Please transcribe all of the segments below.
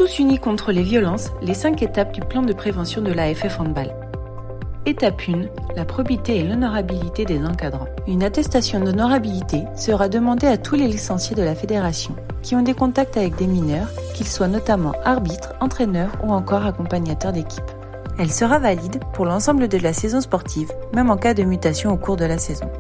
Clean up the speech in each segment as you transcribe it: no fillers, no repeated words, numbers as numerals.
Tous unis contre les violences, les 5 étapes du plan de prévention de l'AFF Handball. Étape 1, la probité et l'honorabilité des encadrants. Une attestation d'honorabilité sera demandée à tous les licenciés de la fédération qui ont des contacts avec des mineurs, qu'ils soient notamment arbitres, entraîneurs ou encore accompagnateurs d'équipe. Elle sera valide pour l'ensemble de la saison sportive, même en cas de mutation au cours de la saison.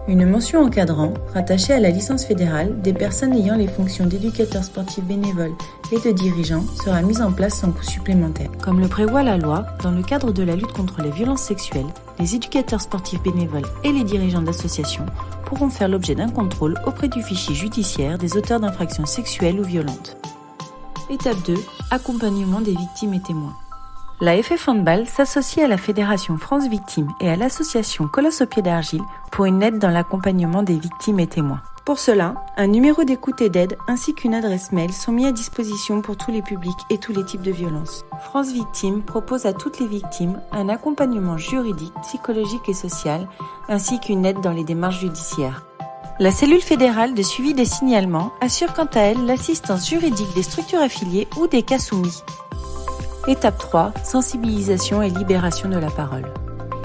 Une mention encadrant, rattachée à la licence fédérale, des personnes ayant les fonctions d'éducateurs sportifs bénévoles et de dirigeants sera mise en place sans coût supplémentaire. Comme le prévoit la loi, dans le cadre de la lutte contre les violences sexuelles, les éducateurs sportifs bénévoles et les dirigeants d'associations pourront faire l'objet d'un contrôle auprès du fichier judiciaire des auteurs d'infractions sexuelles ou violentes. Étape 2, accompagnement des victimes et témoins. La FF Handball s'associe à la Fédération France Victimes et à l'association Colosse au pied d'argile pour une aide dans l'accompagnement des victimes et témoins. Pour cela, un numéro d'écoute et d'aide ainsi qu'une adresse mail sont mis à disposition pour tous les publics et tous les types de violences. France Victimes propose à toutes les victimes un accompagnement juridique, psychologique et social, ainsi qu'une aide dans les démarches judiciaires. La cellule fédérale de suivi des signalements assure quant à elle l'assistance juridique des structures affiliées ou des cas soumis. Étape 3, sensibilisation et libération de la parole.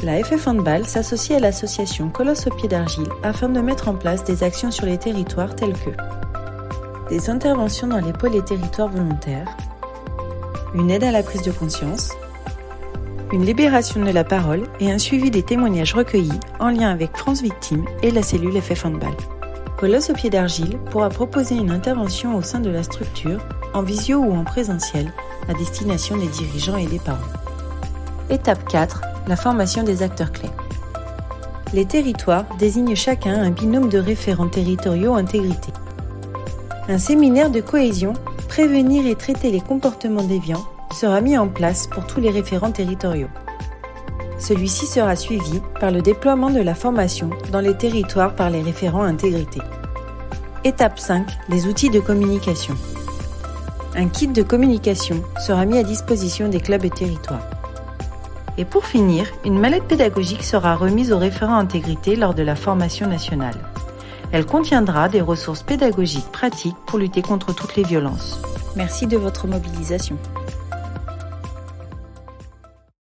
La FF Handball s'associe à l'association Colosse au pied d'argile afin de mettre en place des actions sur les territoires telles que des interventions dans les pôles et territoires volontaires, une aide à la prise de conscience, une libération de la parole et un suivi des témoignages recueillis en lien avec France Victimes et la cellule FF Handball. Colosse au pied d'argile pourra proposer une intervention au sein de la structure, en visio ou en présentiel, à destination des dirigeants et des parents. Étape 4, la formation des acteurs clés. Les territoires désignent chacun un binôme de référents territoriaux intégrité. Un séminaire de cohésion, prévenir et traiter les comportements déviants, sera mis en place pour tous les référents territoriaux. Celui-ci sera suivi par le déploiement de la formation dans les territoires par les référents intégrité. Étape 5, les outils de communication. Un kit de communication sera mis à disposition des clubs et territoires. Et pour finir, une mallette pédagogique sera remise aux référents intégrité lors de la formation nationale. Elle contiendra des ressources pédagogiques pratiques pour lutter contre toutes les violences. Merci de votre mobilisation.